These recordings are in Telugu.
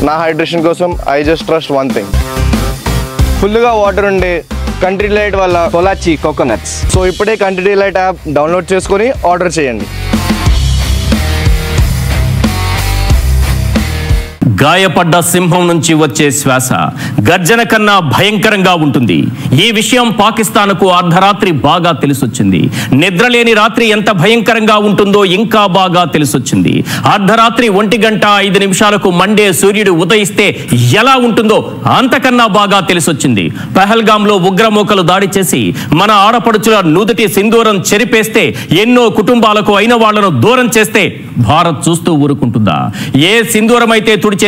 నా హైడ్రేషన్ కోసం I just trust one thing, ఫుల్గా వాటర్ ఉండే కంట్రీ డిలైట్ వల్ల పొలాచి కోకోనట్స్. సో ఇప్పుడే కంట్రీ డిలైట్ యాప్ డౌన్లోడ్ చేసుకొని ఆర్డర్ చేయండి. గాయపడ్డ సింహం నుంచి వచ్చే శ్వాస గర్జన కన్నా భయంకరంగా ఉంటుంది. ఈ విషయం పాకిస్తాన్కు అర్ధరాత్రి బాగా తెలిసొచ్చింది. నిద్రలేని రాత్రి ఎంత భయంకరంగా ఉంటుందో ఇంకా బాగా తెలిసొచ్చింది. అర్ధరాత్రి 1:05 మండే సూర్యుడు ఉదయిస్తే ఎలా ఉంటుందో అంతకన్నా బాగా తెలిసొచ్చింది. పహల్గాంలో ఉగ్రమూకలు దాడి చేసి మన ఆడపడుచుల నుదుటి సింధూరం చెరిపేస్తే, ఎన్నో కుటుంబాలకు అయిన వాళ్లను దూరం చేస్తే భారత్ చూస్తూ ఊరుకుంటుందా? ఏ సింధూరం అయితే తుడిచేశారు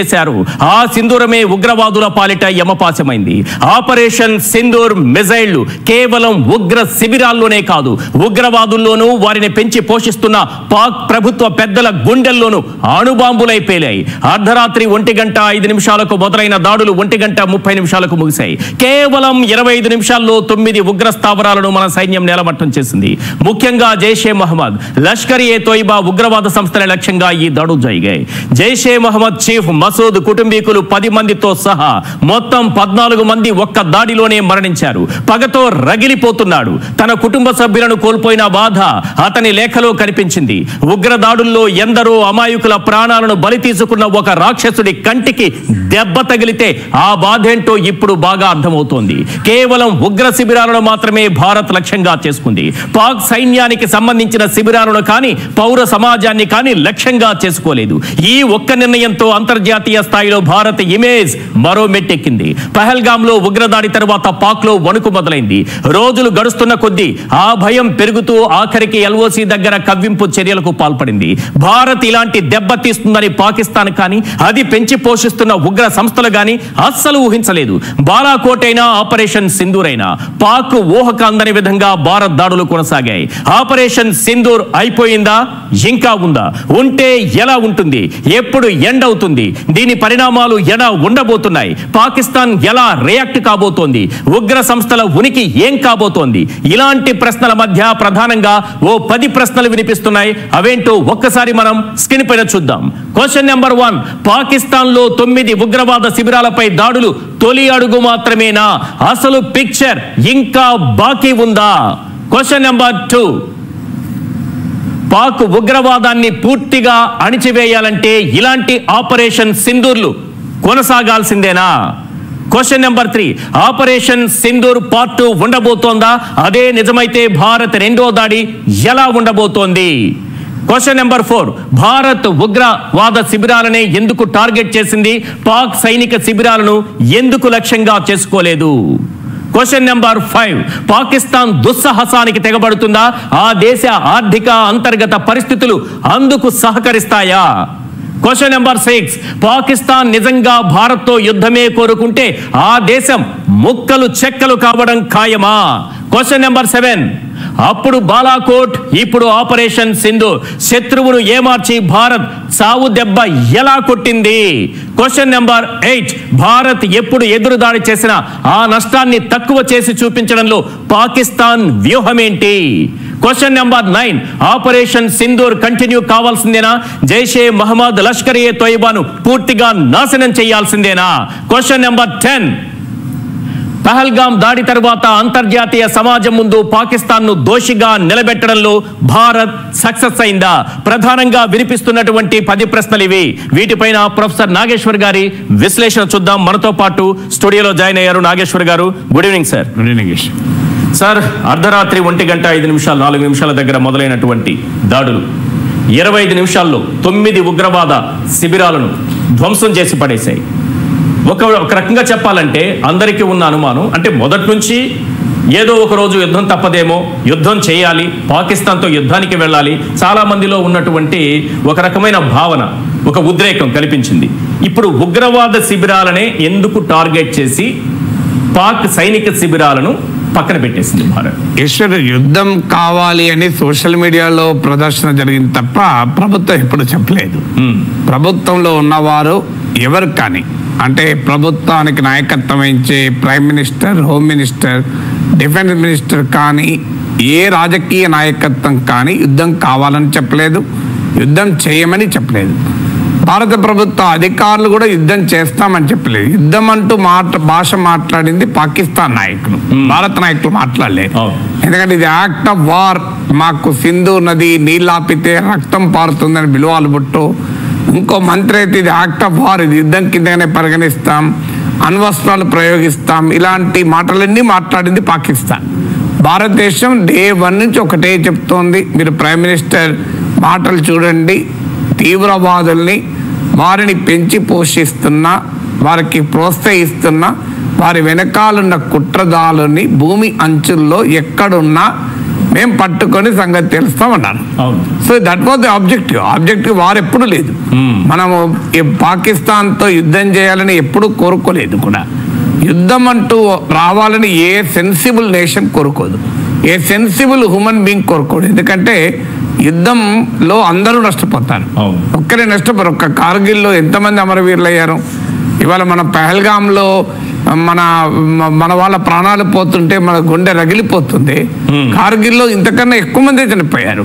ఆ సింధూరమే ఉగ్రవాదుల పాలిట యమపాశమైంది. ఆపరేషన్ సింధూర్ మిజైళ్లు కేవలం ఉగ్ర శిబిరాల్లోనే కాదు, ఉగ్రవాదుల్లోనూ వారిని పెంచి పోషిస్తున్న పాక్ ప్రభుత్వ పెద్దల గుండెల్లోనూ అణుబాంబులై పేలాయి. అర్ధరాత్రి 1:05 మొదలైన దాడులు 1:30 ముగిశాయి. కేవలం 25 నిమిషాల్లో 9 ఉగ్ర స్థావరాలను మన సైన్యం నేలమట్టం చేసింది. ముఖ్యంగా జైషే మహమ్మద్, లష్కర్ ఏ తోయిబా ఉగ్రవాద సంస్థల లక్ష్యంగా ఈ దాడులు జరిగాయి. జైషే మహమ్మద్ చీఫ్ మసూద్ కుటుంబీకులు 10 మందితో సహా మొత్తం 14 మంది ఒక్క దాడిలోనే మరణించారు. పగతో రగిలిపోతున్నాడు. తన కుటుంబ సభ్యులను కోల్పోయిన బాధ అతని లేఖలో కనిపించింది. ఉగ్ర దాడుల్లో ఎందరో అమాయకుల ప్రాణాలను బలి తీసుకున్న ఒక రాక్షసుడి కంటికి దెబ్బ తగిలితే ఆ బాధేంటో ఇప్పుడు బాగా అర్థమవుతోంది. కేవలం ఉగ్ర శిబిరాలను మాత్రమే భారత్ లక్ష్యంగా చేసుకుంది. పాక్ సైన్యానికి సంబంధించిన శిబిరాలను కానీ పౌర సమాజాన్ని కానీ లక్ష్యంగా చేసుకోలేదు. ఈ ఒక్క నిర్ణయంతో అంతర్జాతీయ స్థాయిలో భారత్ ఇమేజ్ మరో మెట్టెక్కింది. పహల్గాంలో ఉగ్రదాడి తర్వాత పాక్ లో వణుకు మొదలైంది. రోజులు గడుస్తున్న కొద్దీ ఆ భయం పెరుగుతూ ఆఖరికి ఎల్ఓసి దగ్గర కవ్వింపు చర్యలకు పాల్పడింది. భారత్ ఇలాంటి దెబ్బ తీస్తుందని పాకిస్తాన్ కానీ అది పెంచి పోషిస్తున్న ఉగ్ర సంస్థలు గాని అస్సలు ఊహించలేదు. బాలాకోట్ అయినా ఆపరేషన్ సింధూర్ అయినా పాక్ ఊహకు అందని విధంగా భారత్ దాడులు కొనసాగాయి. ఆపరేషన్ సింధూర్ అయిపోయిందా? ఇంకా ఉందా? ఉంటే ఎలా ఉంటుంది? ఎప్పుడు ఎండ్ అవుతుంది? దీని పరిణామాలు ఎలా ఉండబోతున్నాయి? పాకిస్తాన్ ఎలా రియాక్ట్ కాబోతోంది? ఉగ్ర సంస్థల ఉనికి ఏం కాబోతోంది? ఇలాంటి ప్రశ్నల మధ్య ప్రధానంగా ఓ 10 ప్రశ్నలు వినిపిస్తున్నాయి. అవేంటో ఒక్కసారి మనం స్క్రీన్ పైన చూద్దాం. క్వశ్చన్ నెంబర్ 1, పాకిస్తాన్ లో 9 ఉగ్రవాద శిబిరాలపై దాడులు తొలి అడుగు మాత్రమేనా? అసలు పిక్చర్ ఇంకా బాకీ ఉందా? క్వశ్చన్ నెంబర్ 2, పాక్ ఉగ్రవాదాన్ని పూర్తిగా అణిచివేయాలంటే ఇలాంటి ఆపరేషన్ సింధూర్లు కొనసాగాల్సిందేనా? Question number 3, operation Sindoor part 2 ఉండబోతోందా? అదే నిజమైతే భారత్ రెండో దాడి ఎలా ఉండబోతోంది? క్వశ్చన్ నెంబర్ 4, భారత్ ఉగ్రవాద శిబిరాలనే ఎందుకు టార్గెట్ చేసింది? పాక్ సైనిక శిబిరాలను ఎందుకు లక్ష్యంగా చేసుకోలేదు? క్వశ్చన్ నెంబర్ 5, పాకిస్తాన్ దుస్సాహసానికి తెగబడుతుందా? ఆ దేశ ఆర్థిక అంతర్గత పరిస్థితులు అందుకు సహకరిస్తాయా? క్వశ్చన్ నెంబర్ 6, పాకిస్తాన్ నిజంగా భారత్తో యుద్ధమే కోరుకుంటే ఆ దేశం ముక్కలు చెక్కలు కావడం ఖాయమా? క్వశ్చన్ నెంబర్ 7, అప్పుడు బాలాకోట్, ఇప్పుడు ఆపరేషన్ సింధూర్, శత్రువును ఏమార్చి భారత్ సావు దెబ్బ ఎలా కొట్టింది? క్వశ్చన్ నెంబర్ 8, భారత్ ఎప్పుడు ఎదురుదాడి చేసినా ఆ నష్టాన్ని తక్కువ చేసి చూపించడంలో పాకిస్తాన్ వ్యూహమేంటి? Question number 9, operation Sindoor continue కావాల్సిందేనా? జైషే మహమ్మద్, లష్కర్ ఏ తోయిబాను పూర్తిగా నాశనం చేయాల్సిందేనా? క్వశ్చన్ నెంబర్ 10, పహల్గాం దాడి తర్వాత అంతర్జాతీయ సమాజం ముందు పాకిస్తాన్ ను దోషిగా నిలబెట్టడంలో భారత్ సక్సెస్ అయిందా? ప్రధానంగా వినిపిస్తున్నటువంటి 10 ప్రశ్నలు ఇవి. వీటిపైన ప్రొఫెసర్ నాగేశ్వర్ గారి విశ్లేషణ చూద్దాం. మనతో పాటు స్టూడియోలో జాయిన్ అయ్యారు నాగేశ్వర్ గారు. Good evening sir. Good evening sir. అర్ధరాత్రి 1:05 దగ్గర మొదలైనటువంటి దాడులు 25 నిమిషాల్లో 9 ఉగ్రవాద శిబిరాలను ధ్వంసం చేసి పడేశాయి. ఒక రకంగా చెప్పాలంటే అందరికీ ఉన్న అనుమానం, అంటే మొదటి నుంచి ఏదో ఒక రోజు యుద్ధం తప్పదేమో, యుద్ధం చేయాలి, పాకిస్తాన్తో యుద్ధానికి వెళ్ళాలి, చాలా మందిలో ఉన్నటువంటి ఒక రకమైన భావన, ఒక ఉద్రేకం కనిపించింది. ఇప్పుడు ఉగ్రవాద శిబిరాలనే ఎందుకు టార్గెట్ చేసి పాక్ సైనిక శిబిరాలను పక్కన పెట్టేసింది భారత్? ఈశ్వర్, యుద్ధం కావాలి అని సోషల్ మీడియాలో ప్రదర్శన జరిగింది తప్ప ప్రభుత్వం ఎప్పుడు చెప్పలేదు. ప్రభుత్వంలో ఉన్నవారు ఎవరు కానీ, అంటే ప్రభుత్వానికి నాయకత్వం వహించే prime minister, home minister, defence minister కానీ ఏ రాజకీయ నాయకత్వం కానీ యుద్ధం కావాలని చెప్పలేదు, యుద్ధం చేయమని చెప్పలేదు. భారత ప్రభుత్వ అధికారులు కూడా యుద్ధం చేస్తామని చెప్పలేదు. యుద్ధం అంటూ భాష మాట్లాడింది పాకిస్తాన్ నాయకులు, భారత నాయకులు మాట్లాడలేదు. ఎందుకంటే ఇది యాక్ట్ ఆఫ్ వార్. మాకు సింధు నది నీళ్ళు ఆపితే రక్తం పారుతుందని బిలువాలు బుట్టు, ఇంకో మంత్రి అయితే ఇది యాక్ట్ ఆఫ్ వార్, ఇది యుద్ధం కిందనే పరిగణిస్తాం, అణ్వస్త్రాలు ప్రయోగిస్తాం, ఇలాంటి మాటలన్నీ మాట్లాడింది పాకిస్తాన్. భారతదేశం డే 1 నుంచి ఒకటే చెప్తోంది. మీరు ప్రైమ్ మినిస్టర్ మాటలు చూడండి, తీవ్రవాదుల్ని వారిని పెంచి పోషిస్తున్నా, వారికి ప్రోత్సహిస్తున్నా, వారి వెనకాలన్న కుట్రదారుని భూమి అంచుల్లో ఎక్కడున్నా మేము పట్టుకొని సంగతి తెలుస్తామన్నారు. So that was the objective వారు ఎప్పుడు లేదు. మనము పాకిస్తాన్తో యుద్ధం చేయాలని ఎప్పుడు కోరుకోలేదు కూడా. యుద్ధం అంటూ రావాలని ఏ సెన్సిబుల్ నేషన్ కోరుకోదు, ఏ సెన్సిబుల్ హ్యూమన్ బీయింగ్ కోరుకోదు. ఎందుకంటే యుద్ధంలో అందరూ నష్టపోతారు, ఒక్కరే నష్టపోరు. ఒక్క కార్గిల్లో ఎంతమంది అమరవీరులు అయ్యారు. ఇవాళ మన పహల్గామ్లో మన వాళ్ళ ప్రాణాలు పోతుంటే మన గుండె రగిలిపోతుంది. కార్గిల్లో ఇంతకన్నా ఎక్కువ మంది చనిపోయారు.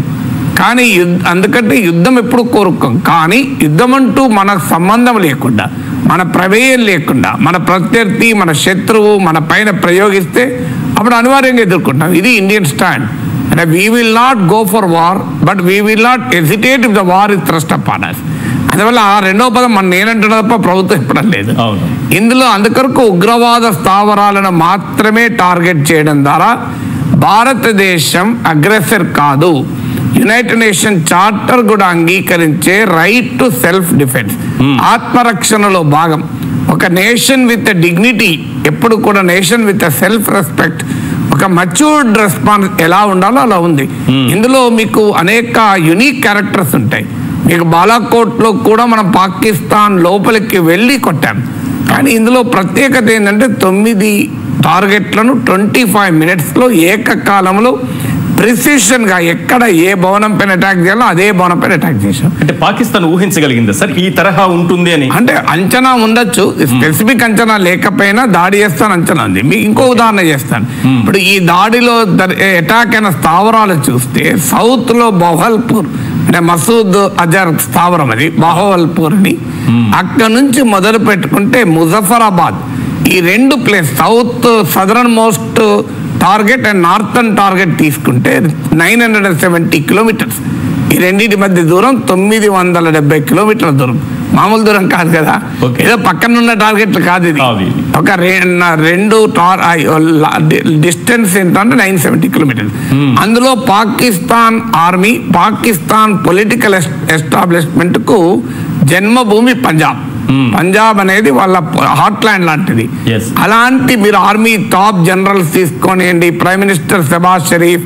కానీ అందుకంటే యుద్ధం ఎప్పుడు కోరుకోం. కానీ యుద్ధం అంటూ మనకు సంబంధం లేకుండా, మన ప్రమేయం లేకుండా, మన ప్రత్యర్థి, మన శత్రువు మన పైన ప్రయోగిస్తే అప్పుడు అనివార్యంగా ఎదుర్కొంటాం. ఇది ఇండియన్ స్టాండ్. అంటే we will not go for war, but we will not hesitate if the war is thrust upon us. అందువల్ల ఆ రెండో పదం నేనంటున్నా తప్ప ప్రభుత్వం చెప్పడం లేదు. ఇందులో అందుకొరకు ఉగ్రవాద స్థావరాలను మాత్రమే టార్గెట్ చేయడం ద్వారా భారతదేశం అగ్రెసర్ కాదు. యునైటెడ్ నేషన్ చార్టర్ కూడా అంగీకరించే రైట్ టు సెల్ఫ్ డిఫెన్స్, ఆత్మరక్షణలో భాగం. ఒక నేషన్ విత్ డిగ్నిటీ, ఎప్పుడు కూడా నేషన్ విత్ సెల్ఫ్ రెస్పెక్ట్, ఒక మచ్యూర్డ్ రెస్పాన్స్ ఎలా ఉండాలో అలా ఉంది. ఇందులో మీకు అనేక యునిక్ క్యారెక్టర్స్ ఉంటాయి. మీకు బాలాకోట్లో కూడా మనం పాకిస్తాన్ లోపలికి వెళ్ళి కొట్టాం. కానీ ఇందులో ప్రత్యేకత ఏంటంటే 9 టార్గెట్లను 25 మినిట్స్లో ఏకకాలంలో ప్రిసిషన్గా ఎక్కడ ఏ భవనం పైన అటాక్ చేయాలో అదే భవనం పైన అటాక్ చేశాం. అంటే పాకిస్తాన్ ఊహించగలిగిందా సార్ ఈ తరహా ఉంటుంది అని? అంటే అంచనా ఉండొచ్చు, స్పెసిఫిక్ అంచనా లేకపోయినా దాడి చేస్తాను అంచనా ఉంది. మీకు ఇంకో ఉదాహరణ చేస్తాను. ఇప్పుడు ఈ దాడిలో అటాక్ అయిన స్థావరాలు చూస్తే సౌత్ లో బహవల్పూర్ అంటే మసూద్ అజర్ స్థావరం, అది బహవల్పూర్ అని. అక్కడ నుంచి మొదలు పెట్టుకుంటే ముజఫరాబాద్, ఈ 2 place south southern most target and northern target తీసుకుంటే 970 కిలోమీటర్స్. ఈ రెండింటి మధ్య దూరం 970 కిలోమీటర్ల దూరం. మామూలు దూరం కాదు కదా, ఏదో పక్కనున్న టార్గెట్లు కాదు. ఇది ఒక 2 డిస్టెన్స్ ఏంటంటే 970 కిలోమీటర్స్. అందులో Pakistan army, Pakistan political establishment కు జన్మభూమి పంజాబ్. పంజాబ్ అనేది వాళ్ళ హాట్ ల్యాండ్ లాంటిది. అలాంటి మీరు ఆర్మీ టాప్ జనరల్స్ తీసుకోనియండి, ప్రైమ్ మినిస్టర్ షెబాజ్ షరీఫ్,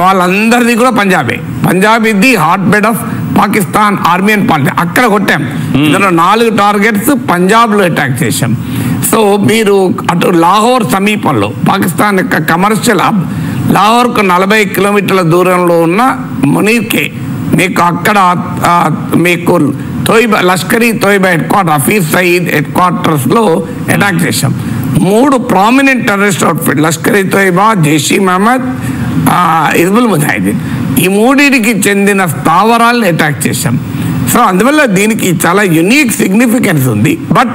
వాళ్ళందరిది కూడా పంజాబే. పంజాబ్ ఇది hot bed of Pakistan army and politics. అక్కడ కొట్టాం. ఇందులో 4 టార్గెట్స్ పంజాబ్లో అటాక్ చేశాం. సో మీరు అటు లాహోర్ సమీపంలో పాకిస్తాన్ యొక్క కమర్షియల్ హబ్, లాహోర్కు 40 కిలోమీటర్ల దూరంలో ఉన్న మునీర్కే, మీకు అక్కడ మీకు Lashkar e Taiba headquarter, Hafiz Saeed head క్వార్టర్స్లో అటాక్ చేశాం. 3 prominent terrorist outfit, Lashkar e Taiba, Jaish e Mohammed, Hizbul Mujahideen, ఈ 3కి చెందిన స్థావరాలను అటాక్ చేశాం. సో అందువల్ల దీనికి చాలా యునిక్ సిగ్నిఫికెన్స్ ఉంది. బట్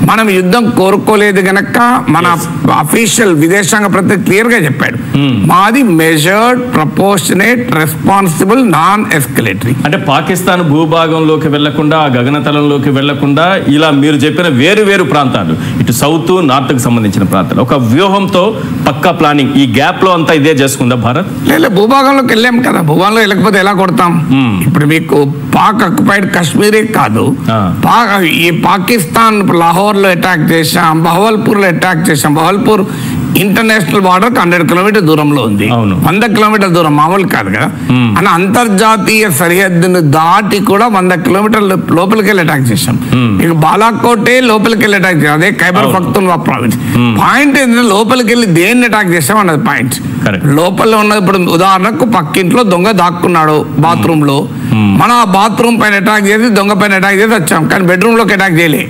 మనం యుద్ధం కోరుకోలేదు గనక మన అఫీషియల్ విదేశాంగ ప్రతినిధి క్లియర్ గా చెప్పాడు, మాది మెజర్డ్, ప్రపోర్షనేట్, రెస్పాన్సిబుల్, నాన్ ఎస్కలేటరీ. అంటే పాకిస్తాన్ భూభాగంలోకి వెళ్లకుండా, గగనతలంలోకి వెళ్లకుండా ఇలా మీరు చెప్పిన వేరు వేరు ప్రాంతాలు, ఇటు సౌత్ నార్త్ కి సంబంధించిన ప్రాంతాలు ఒక వ్యూహంతో పక్కా ప్లానింగ్, ఈ గ్యాప్ లో అంతా ఇదే చేసుకుందా భారత్? లేదు, భూభాగంలోకి వెళ్ళాం కదా, భూభాగంలో వెళ్ళకపోతే ఎలా కొడతాం? ఇప్పుడు మీకు పాక్ ఆక్యుపైడ్ కాశ్మీరే కాదు, ఈ పాకిస్తాన్ లాహోర్ లో అటాక్ చేశాం, బహవల్పూర్ లో అటాక్ చేశాం. బహవల్పూర్ ఇంటర్నేషనల్ బార్డర్ 100 కిలోమీటర్ దూరంలో ఉంది, 100 కిలోమీటర్ దూరం, మామూలు కాదు కదా. అలా అంతర్జాతీయ సరిహద్దును దాటి కూడా 100 కిలోమీటర్ల లోపలికి వెళ్ళి అటాక్ చేశాం. ఇక బాలాకోటే లోపలికి వెళ్ళి అటాక్ చేశాం, అదే ఖైబర్ పఖ్తూన్ఖ్వా ప్రావిన్స్. పాయింట్ ఏంటంటే లోపలికి వెళ్ళి దేన్ని అటాక్ చేసాం అన్నది పాయింట్. లోపల ఉన్నది ఇప్పుడు ఉదాహరణకు పక్కింట్లో దొంగ దాక్కున్నాడు బాత్రూమ్ లో, మనం ఆ బాత్రూమ్ పైన అటాక్ చేసి దొంగ పైన అటాక్ చేసి వచ్చాం, కానీ బెడ్రూమ్ లోకి అటాక్ చేయలే.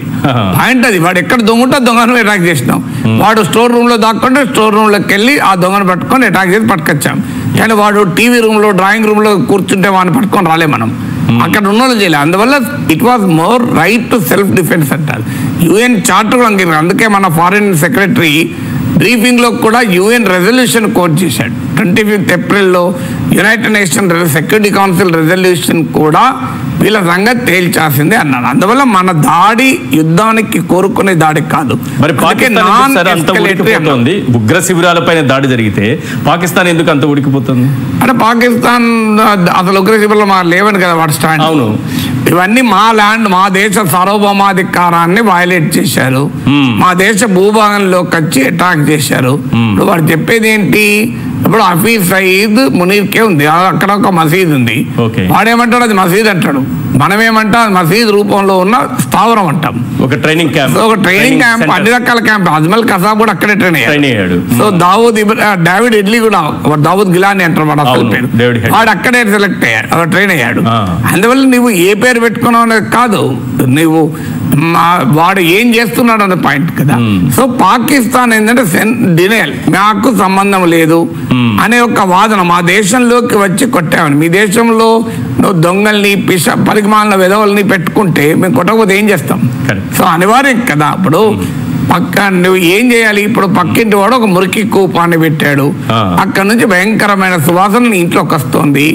పాయింట్ అది, వాడు ఎక్కడ దొంగ ఉంటే దొంగను అటాక్ చేసినాం. వాడు స్టోర్ రూమ్ లో దాక్కుంటే స్టోర్ రూమ్ లోకి వెళ్ళి ఆ దొంగను పట్టుకొని అటాక్ చేసి పట్టుకొచ్చాం. కానీ వాడు టీవీ రూమ్ లో, డ్రాయింగ్ రూమ్ లో కూర్చుంటే వాడిని పట్టుకొని రాలే మనం. అక్కడ ఉన్న వాళ్ళు చేయలేదు. అందువల్ల it was more right to self defence అంటారు. యుఎన్ చార్టర్ కూడా అంగీకరించారు. అందుకే మన ఫారిన్ సెక్రటరీ బ్రీఫింగ్ లో కూడా యుఎన్ రెజల్యూషన్ కోట్ చేశాడు. 25th ఏప్రిల్లో United nation security council resolution కూడా వీళ్ళ సంగతి తేల్చాల్సిందే అన్నాడు. అందువల్ల మన దాడి యుద్ధానికి కోరుకునే దాడి కాదు. మరి ఉగ్ర శిబిరాలపైన దాడి జరిగితే పాకిస్తాన్ ఎందుకు అంత ఉడికిపోతుంది? అంటే పాకిస్తాన్ అసలు ఉగ్ర శిబిరాలు మా లేవని కదా వాడు స్టాండ్. అవును, ఇవన్నీ మా ల్యాండ్, మా దేశ సార్వభౌమాధికారాన్ని వయలేట్ చేశారు, మా దేశ భూభాగంలోకి వచ్చి అటాక్ చేశారు. ఇప్పుడు వాడు చెప్పేది ఏంటి? ఇప్పుడు హఫీజ్ సయీద్ మునీర్కే ఉంది, అక్కడ ఒక మసీద్ ఉంది. వాడేమంటాడు అది మసీద్ అంటాడు, మనమేమంటాం అది మసీద్ రూపంలో ఉన్న స్థావరం అంటాం. ఒక ట్రైనింగ్ క్యాంప్, అన్ని రకాల క్యాంప్. అజ్మల్ కసాబ్ కూడా అక్కడే ట్రైన్ అయ్యాడు. సో డేవిడ్ ఇడ్లీ కూడా, దావూద్ గిలానీ అంటారు వాడు అసలు పేరు, వాడు అక్కడే సెలెక్ట్ అయ్యాడు, ట్రైన్ అయ్యాడు. అందువల్ల నువ్వు ఏ పేరు పెట్టుకున్నావు అనేది కాదు, నువ్వు వాడు ఏం చేస్తున్నాడు అనే పాయింట్ కదా. సో పాకిస్తాన్ ఏంటంటే డినయల్, మాకు సంబంధం లేదు అనే ఒక వాదన. మా దేశంలోకి వచ్చి కొట్టామని, మీ దేశంలో నువ్వు దొంగల్ని పరిమాణ విధవల్ని పెట్టుకుంటే మేము కొట్టకపోతే ఏం చేస్తాం? సో అనివార్యం కదా. అప్పుడు పక్క నువ్వు ఏం చేయాలి? ఇప్పుడు పక్కింటి వాడు ఒక మురికి కూపాన్ని పెట్టాడు, అక్కడ నుంచి భయంకరమైన సువాసన నీ ఇంట్లోకి వస్తుంది,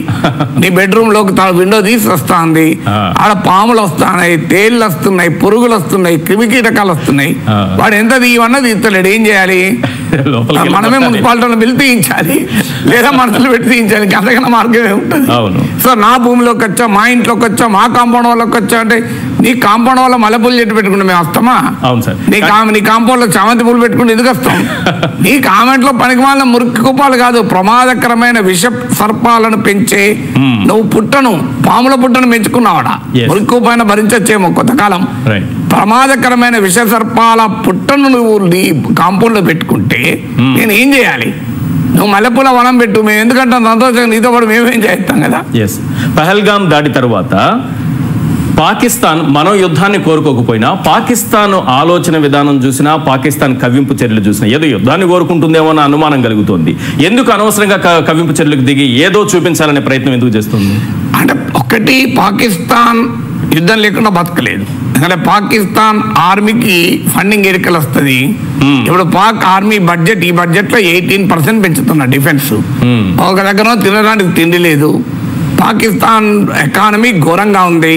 నీ బెడ్రూమ్ లోకి విండో తీసి వస్తుంది, ఆడ పాములు వస్తున్నాయి, తేళ్లు వస్తున్నాయి, పురుగులు వస్తున్నాయి, క్రిమికీటకాలు వస్తున్నాయి. వాడు ఎంత తీయమన్నా తీస్తలేడు. ఏం చేయాలి? మనమే మున్సిపాలిటీలో బిల్లు తీయించాలి, లేదా మనుషులు పెట్టి తీయించాలి. అంతకన్నా మార్గమే ఉంటుంది. సో నా భూమిలోకి వచ్చా, మా ఇంట్లోకి వచ్చా, మా కాంపౌండ్ వాళ్ళకి వచ్చా అంటే నీ కాంపౌండ్ వాళ్ళ మల్లెపూలు చెట్టు పెట్టుకుంటే మేము వస్తామా? నీ కాంపౌండ్ లో చామంతి పూలు పెట్టుకుంటే ఎందుకు వస్తాం? నీ కామెంట్ లో పనికిమాలిన మురికి కుప్పాలు కాదు, ప్రమాదకరమైన విష సర్పాలను పెంచే నువ్వు పుట్టను, పాముల పుట్టను పెంచుకున్నావాడా? మురికి కుప్పైనా భరించొచ్చేమో కొంతకాలం. ప్రమాదకరమైన విష సర్పాల పుట్టను నువ్వు నీ కాంపౌండ్ లో పెట్టుకుంటే నేను ఏం చేయాలి? నువ్వు మల్లెపూల వనం పెట్టు, మేము ఎందుకంటే సంతోషంగా నీతో పాటు మేమేం చేస్తాం కదా. పహల్గాం దాడి తర్వాత పాకిస్తాన్ మనం యుద్ధాన్ని కోరుకోకపోయినా పాకిస్తాన్ ఆలోచన విధానం చూసినా, పాకిస్తాన్ కవ్వింపు చర్యలు చూసినా ఏదో యుద్ధాన్ని కోరుకుంటుందేమో అన్న అనుమానం కలుగుతుంది. ఎందుకు అనవసరంగా కవ్వింపు చర్యలకు దిగి ఏదో చూపించాలనే ప్రయత్నం ఎందుకు చేస్తుంది? అంటే ఒకటి, పాకిస్తాన్ యుద్ధం లేకుండా బతకలేదు. ఎందుకంటే పాకిస్తాన్ ఆర్మీకి ఫండింగ్ ఎరికలు వస్తుంది. ఇప్పుడు పాక్ ఆర్మీ బడ్జెట్, ఈ బడ్జెట్ లో 18% పెంచుతున్నారు డిఫెన్స్. ఒక దగ్గర తినడానికి తిండి లేదు. పాకిస్తాన్ ఎకానమీ ఘోరంగా ఉంది.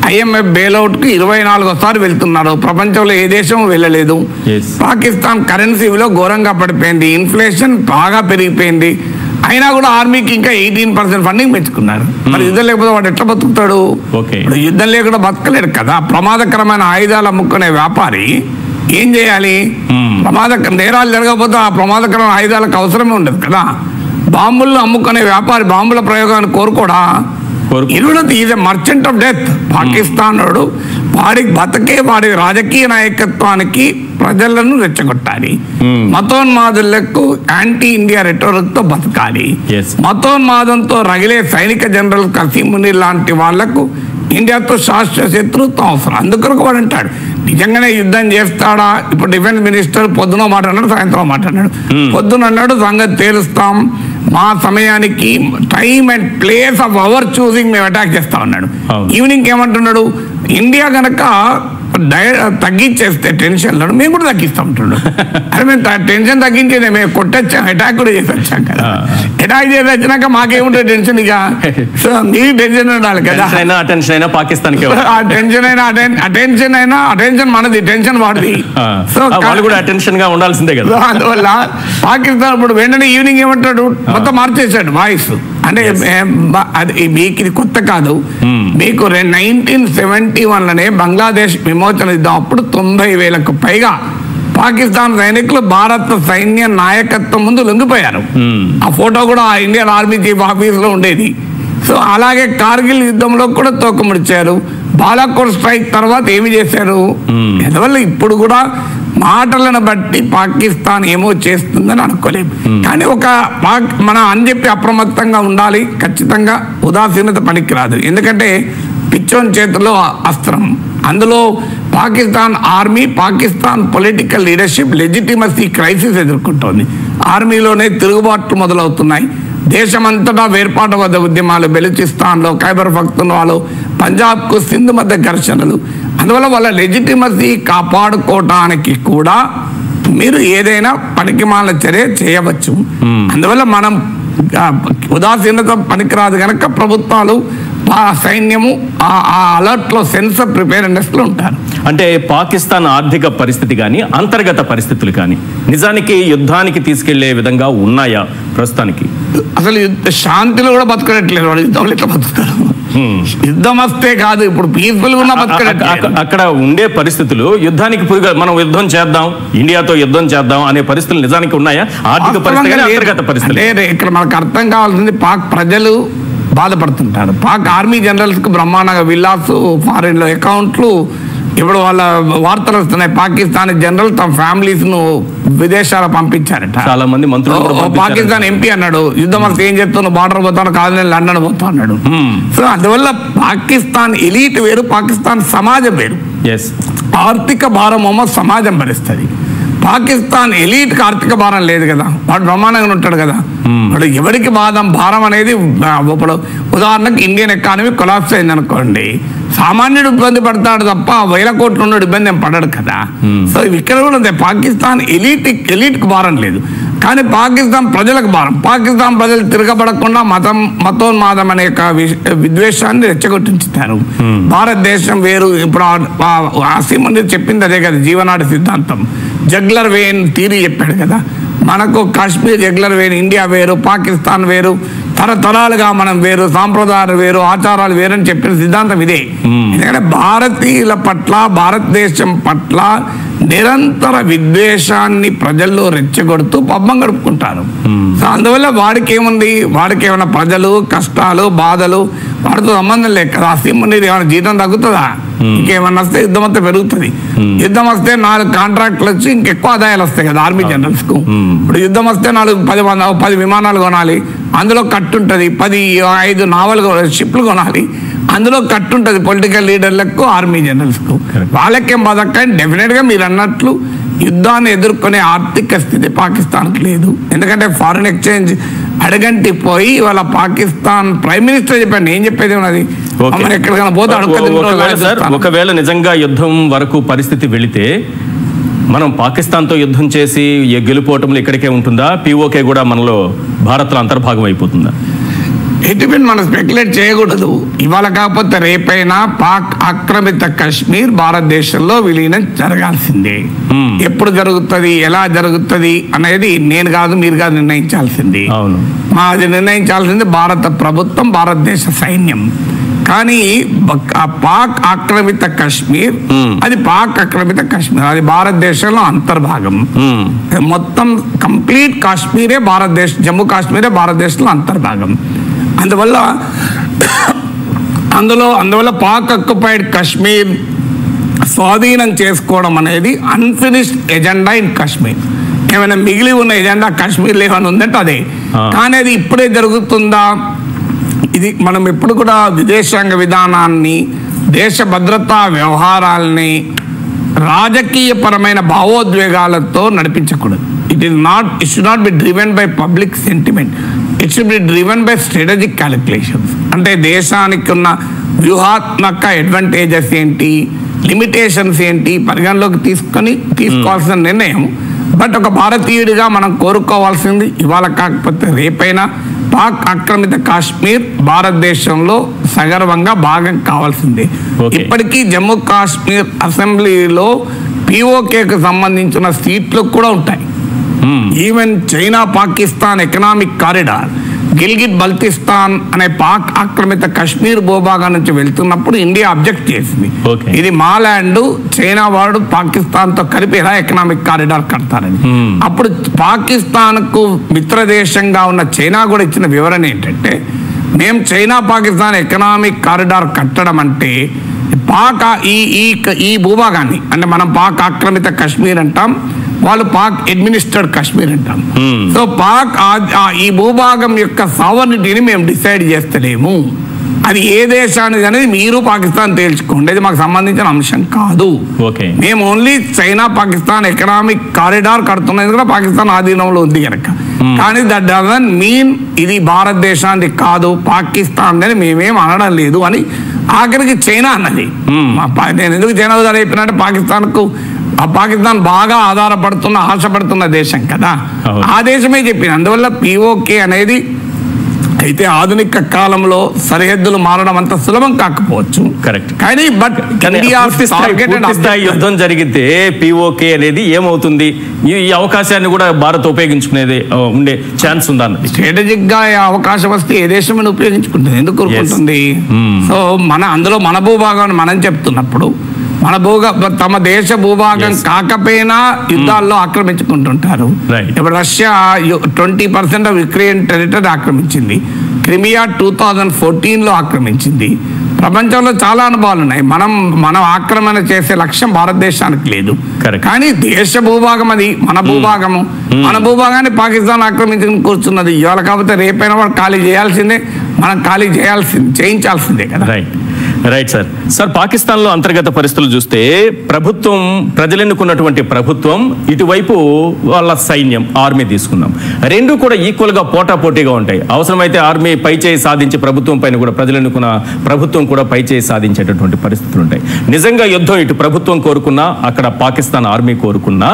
IMF బెయిల్అవుట్ కి 24 సార్లు వెళ్తున్నారు. ప్రపంచంలో ఏ దేశం వెళ్ళలేదు. పాకిస్తాన్ కరెన్సీ విలువ ఘోరంగా పడిపోయింది, ఇన్ఫ్లేషన్ బాగా పెరిగిపోయింది. అయినా కూడా ఆర్మీకి ఇంకా 18% ఫండింగ్ పెంచుకున్నారు. మరి యుద్ధం లేకపోతే వాడు ఎట్లా బతుకుతాడు? యుద్ధం లేకుండా బతకలేడు కదా. ప్రమాదకరమైన ఆయుధాలు అమ్ముకునే వ్యాపారి ఏం చేయాలి? నేరాలు జరగకపోతే ఆ ప్రమాదకరమైన ఆయుధాలకు అవసరమే ఉండదు కదా. బాంబులను అమ్ముకునే వ్యాపారి బాంబుల ప్రయోగాన్ని కోరుకోడా? Is a merchant of death. Pakistan వాడికి బతకే వాడి రాజకీయ నాయకత్వానికి ప్రజలను రెచ్చగొట్టాలి. మతోన్మాదులకు యాంటీ ఇండియా రెటోరిక్ తో బతకాలి. మతోన్మాదంతో రగిలే సైనిక జనరల్ కసీముని లాంటి వాళ్లకు ఇండియాతో శాశ్వత శత్రుత్వం అవసరం. అందుకొరకు వాడు అంటాడు నిజంగానే యుద్ధం చేస్తాడా? ఇప్పుడు డిఫెన్స్ మినిస్టర్ పొద్దున మాట్లాడాడు, సాయంత్రం మాట్లాడాడు. పొద్దున అన్నాడు సంగతి తేలుస్తాం, మా సమయానికి time and place of our choosing మేము అటాక్ చేస్తా ఉన్నాడు. ఈవినింగ్ ఏమంటున్నాడు? ఇండియా కనుక తగ్గించేస్తే టెన్షన్ మేము కూడా తగ్గిస్తూ ఉంటున్నాడు. అరే మేము టెన్షన్ తగ్గించేదే, మేము కొట్టొచ్చాం, అటాక్ కూడా చేసి వచ్చాం కదా. అటాక్ చేసి వచ్చినాక మాకేముంటుంది టెన్షన్? ఇక సో నీకు టెన్షన్ ఉండాలి కదా. అటెన్షన్ మనది, టెన్షన్ వాడిది. సో అటెన్షన్ గా ఉండాల్సిందే కదా. అందువల్ల పాకిస్తాన్ ఇప్పుడు వెంటనే ఈవినింగ్ ఏమంటాడు, మొత్తం మార్చేశాడు వాయిస్. అంటే అది మీకు ఇది కొత్త కాదు. మీకు 1971లోనే బంగ్లాదేశ్ విమోచన యుద్ధం అప్పుడు 90,000కు పైగా పాకిస్తాన్ సైనికులు భారత సైన్య నాయకత్వం ముందు లొంగిపోయారు. ఆ ఫోటో కూడా ఇండియన్ ఆర్మీ చీఫ్ ఆఫీస్ లో ఉండేది. సో అలాగే కార్గిల్ యుద్ధంలో కూడా తోకముడిచారు. బాలాకోట్ స్ట్రైక్ తర్వాత ఏమి చేశారు? అందువల్ల ఇప్పుడు కూడా మాటలను బట్టి పాకిస్తాన్ ఏమో చేస్తుందని అనుకోలేము. కానీ మన అని చెప్పి అప్రమత్తంగా ఉండాలి. ఖచ్చితంగా ఉదాసీనత పనికిరాదు. ఎందుకంటే పిచ్చోన్ చేతిలో అస్త్రం. అందులో Pakistan army, Pakistan political leadership legitimacy crisis ఎదుర్కొంటోంది. ఆర్మీలోనే తిరుగుబాట్లు మొదలవుతున్నాయి. దేశమంతటా వేర్పాటు వద్ద ఉద్యమాలు, బెలూచిస్తాన్లో ఖైబర్ పఖ్తూన్వాలో, పంజాబ్కు సింధు మధ్య ఘర్షణలు. అందువల్ల వాళ్ళ లెజిటిమసీ కాపాడుకోవటానికి కూడా మీరు ఏదైనా పనికిమాల చర్య చేయవచ్చు. అందువల్ల మనం ఉదాసీనత పనికిరాదు కనుక ప్రభుత్వాలు సైన్యము ఆ అలర్ట్లో సెన్స్ ఆఫ్ ప్రిపేర్నెస్లో ఉంటారు. అంటే పాకిస్తాన్ ఆర్థిక పరిస్థితి కానీ అంతర్గత పరిస్థితులు కానీ నిజానికి యుద్ధానికి తీసుకెళ్లే విధంగా ఉన్నాయా ప్రస్తుతానికి? అసలు శాంతిలో కూడా బతకట్లేదు వాడు, యుద్ధంలో ఎట్లా బతుకుతారు? యుద్ధం వస్తే కాదు, ఇప్పుడు పీస్ఫుల్ గా అక్కడ ఉండే పరిస్థితులు యుద్ధానికి మనం యుద్ధం చేద్దాం, ఇండియాతో యుద్ధం చేద్దాం అనే పరిస్థితులు నిజానికి ఉన్నాయా? ఆర్థిక పరిస్థితి, అంతర్గత పరిస్థితి. ఇక్కడ మనకు అర్థం కావాల్సింది, పాక్ ప్రజలు బాధపడుతుంటారు. పాక్ ఆర్మీ జనరల్స్ కు బ్రహ్మాండంగా విల్లాస్, ఫారిన్ లో అకౌంట్లు. ఇప్పుడు వాళ్ళ వార్తలు వస్తున్నాయి, పాకిస్తాన్ జనరల్ తమ ఫ్యామిలీస్ ను విదేశాలు పంపించారట. చాలా మంది మంత్రులు. పాకిస్తాన్ ఎంపీ అన్నాడు, యుద్ధం వస్తే ఏం చెప్తాను, బార్డర్ పోతాను కాదు, నేను లండన్ పోతా అన్నాడు. సో అందువల్ల పాకిస్తాన్ ఎలీట్ వేరు, పాకిస్తాన్ సమాజం వేరు. ఆర్థిక భారం సమాజం భరిస్తుంది. పాకిస్తాన్ ఎలీట్కి ఆర్థిక భారం లేదు కదా, వాడు బ్రహ్మాండంగా ఉంటాడు కదా. వాడు ఎవరికి భారం అనేది, ఇప్పుడు ఉదాహరణకు ఇండియన్ ఎకానమీ కొలాప్స్ అయింది అనుకోండి, సామాన్యుడు ఇబ్బంది పడతాడు తప్ప 1000 కోట్లు ఉన్నాడు ఇబ్బంది ఏం పడడు కదా. సో ఇక్కడ కూడా ఉంది, పాకిస్తాన్ ఎలీట్కి భారం లేదు, కానీ పాకిస్తాన్ ప్రజలకు భారం. పాకిస్తాన్ ప్రజలు తిరగబడకుండా మతోన్మాదం అనే విద్వేషాన్ని రెచ్చగొట్టించుతారు. భారతదేశం వేరు. ఇప్పుడు ఆసిమ్ చెప్పింది అదే కదా, జీవనాడి సిద్ధాంతం. జగ్లర్ వేన్ థియరీ చెప్పాడు కదా, మనకు కాశ్మీర్ జగ్లర్ వేన్, ఇండియా వేరు, పాకిస్తాన్ వేరు, తరతరాలుగా మనం వేరు, సాంప్రదాయాలు వేరు, ఆచారాలు వేరు అని చెప్పిన సిద్ధాంతం ఇదే. ఎందుకంటే భారతీయుల పట్ల, భారతదేశం పట్ల నిరంతర విద్వేషాన్ని ప్రజల్లో రెచ్చగొడుతూ పబ్బం గడుపుకుంటారు. సో అందువల్ల వాడికి ఏముంది, వాడికి ఏమైనా ప్రజలు కష్టాలు బాధలు వాడితో సంబంధం లేదు కదా. సింహని ఏమైనా జీతం తగ్గుతుందా? ఇంకేమన్నా వస్తే యుద్ధం అంతా పెరుగుతుంది. యుద్ధం వస్తే 4 కాంట్రాక్ట్లు వచ్చి ఇంకెక్కువ ఆదాయాలు వస్తాయి కదా ఆర్మీ జనరల్స్ కు. ఇప్పుడు యుద్ధం వస్తే 10 విమానాలు కొనాలి, అందులో కట్టుంటది. 5 నావల్ షిప్లు కొనాలి, అందులో కట్టుంటది పొలిటికల్ లీడర్లకు, ఆర్మీ జనరల్స్ కు. వాళ్ళకేం బాధ? కానీ డెఫినెట్ గా మీరు అన్నట్లు యుద్ధాన్ని ఎదుర్కొనే ఆర్థిక స్థితి పాకిస్తాన్కి లేదు. ఎందుకంటే ఫారిన్ ఎక్స్చేంజ్ అడగంటి పోయి వాళ్ళ పాకిస్తాన్ ప్రైమ్ మినిస్టర్ చెప్పాను, ఏం చెప్పేది ఉన్నది, ఎక్కడికైనా పోతే ఒకవేళ నిజంగా యుద్ధం వరకు పరిస్థితి వెళితే మనం పాకిస్తాన్తో యుద్ధం చేసి గెలుపోవటంలో ఇక్కడికే ఉంటుందా? పిఓకే కూడా మనలో భారత్లో అంతర్భాగం అయిపోతుందా? ఎటువంటి మనం స్పెక్యులేట్ చేయకూడదు. ఇవాళ కాకపోతే రేపైనా పాక్ ఆక్రమిత కాశ్మీర్ భారతదేశంలో విలీనం జరగాల్సిందే. ఎప్పుడు జరుగుతుంది, ఎలా జరుగుతుంది అనేది నేను కాదు, మీరు కాదు నిర్ణయించాల్సింది. మాది నిర్ణయించాల్సింది భారత ప్రభుత్వం, భారతదేశ సైన్యం. కానీ పాక్ ఆక్రమిత కాశ్మీర్, అది పాక్ ఆక్రమిత కాశ్మీర్, అది భారతదేశంలో అంతర్భాగం. మొత్తం కంప్లీట్ కాశ్మీరే భారతదేశం, జమ్మూ కాశ్మీరే భారతదేశంలో అంతర్భాగం. అందువల్ల పాక్ ఆక్యుపైడ్ కాశ్మీర్ స్వాధీనం చేసుకోవడం అనేది అన్ఫినిష్డ్ ఎజెండా ఇన్ కాశ్మీర్. ఏమైనా మిగిలి ఉన్న ఎజెండా కాశ్మీర్లో ఏమైనా ఉందంటే అదే. కానీ అది ఇప్పుడే జరుగుతుందా? ఇది మనం ఎప్పుడు కూడా విదేశాంగ విధానాన్ని, దేశ భద్రతా వ్యవహారాలని రాజకీయపరమైన భావోద్వేగాలతో నడిపించకూడదు. It should not be driven by public sentiment, it should be driven by strategic calculations. అంటే దేశానికి ఉన్న వ్యూహాత్మక అడ్వాంటేజెస్ ఏంటి, లిమిటేషన్స్ ఏంటి పరిగణలోకి తీసుకోవాల్సిన నిర్ణయం. బట్ ఒక భారతీయుడిగా మనం కోరుకోవాల్సింది ఇవాళ కాకపోతే రేపైనా పాక్ ఆక్రమిత కాశ్మీర్ భారతదేశంలో సగర్వంగా భాగం కావాల్సిందే. ఇప్పటికీ జమ్మూ కాశ్మీర్ అసెంబ్లీలో పిఓకేకు సంబంధించిన సీట్లు కూడా ఉంటాయి. Even China Pakistan economic corridor Gilgit Baltistan అనే పాక్ ఆక్రమిత కాశ్మీర్ భూభాగం నుంచి వెళ్తున్నప్పుడు ఇండియా అబ్జెక్ట్ చేసింది, ఇది మా ల్యాండ్, చైనా వాడు పాకిస్తాన్ తో కలిపి ఎలా ఎకనామిక్ కారిడార్ కడతారని. అప్పుడు పాకిస్తాన్ కు మిత్ర దేశంగా ఉన్న చైనా కూడా ఇచ్చిన వివరణ ఏంటంటే, మేము చైనా పాకిస్తాన్ ఎకనామిక్ కారిడార్ కట్టడం అంటే పాక్ ఈ భూభాగాన్ని, అంటే మనం పాక్ ఆక్రమిత కాశ్మీర్ అంటాం, వాళ్ళు పాక్ అడ్మినిస్టర్డ్ కాశ్మీర్ అంటాం. సో పాక్ ఈ భూభాగం యొక్క సావర్నిటీని మేము డిసైడ్ చేస్తలేము అది ఏ దేశానికి అనేది మీరు పాకిస్తాన్ తేల్చుకోండి, అది మాకు సంబంధించిన అంశం కాదు. మేము only China Pakistan economic corridor కడుతున్నది కూడా పాకిస్తాన్ ఆధీనంలో ఉంది కనుక. కానీ దట్ డజంట్ మీన్ ఇది భారతదేశానికి కాదు, పాకిస్తాన్ అని మేమేం అనడం లేదు అని ఆఖరికి చైనా అన్నది. నేను ఎందుకు చైనా ఉదాహరణ చెప్పినంటే పాకిస్తాన్ బాగా ఆశపడుతున్న దేశం కదా, ఆ దేశమే చెప్పింది. అందువల్ల POK అనేది అయితే ఆధునిక కాలంలో సరిహద్దులు మారడం అంత సులభం కాకపోవచ్చు, కరెక్ట్. కానీ బట్ యుద్ధం జరిగితే POK అనేది ఏమవుతుంది, ఈ అవకాశాన్ని కూడా భారత్ ఉపయోగించుకునేది ఉండే ఛాన్స్ ఉందా? స్ట్రాటజిక్ గా అవకాశం వస్తే ఏ దేశం ఉపయోగించుకుంటుంది, ఎందుకు కోరుకుంటుంది? సో అందులో మన భూభాగాన్ని మనం చెప్తున్నప్పుడు తమ దేశ భూభాగం కాకపోయినా యుద్ధాల్లో ఆక్రమించుకుంటుంటారు. ఇప్పుడు రష్యా 20% ఆఫ్ యుక్రెయిన్ టెరిటరీ ఆక్రమించింది, క్రిమియా 2014లో ఆక్రమించింది. ప్రపంచంలో చాలా అనుభవాలు ఉన్నాయి. మనం ఆక్రమణ చేసే లక్ష్యం భారతదేశానికి లేదు, కానీ దేశ భూభాగం అది మన భూభాగము. మన భూభాగాన్ని పాకిస్తాన్ ఆక్రమించుకుని కూర్చున్నది. ఇవాళ కాకపోతే రేపైనా వాడు ఖాళీ చేయాల్సిందే, మనం ఖాళీ చేయించాల్సిందే కదా. రైట్ సార్, పాకిస్తాన్లో అంతర్గత పరిస్థితులు చూస్తే ప్రభుత్వం, ప్రజలు ఎన్నుకున్నటువంటి ప్రభుత్వం, ఇటువైపు వాళ్ళ సైన్యం ఆర్మీ తీసుకుందాం, రెండు కూడా ఈక్వల్గా పోటాపోటీగా ఉంటాయి. అవసరమైతే ఆర్మీ పైచేయి సాధించి ప్రభుత్వం పైన కూడా ప్రజలు ఎన్నుకున్న ప్రభుత్వం కూడా పైచేయి సాధించేటటువంటి పరిస్థితులు ఉంటాయి. నిజంగా యుద్ధం ఇటు ప్రభుత్వం కోరుకున్నా, అక్కడ పాకిస్తాన్ ఆర్మీ కోరుకున్నా,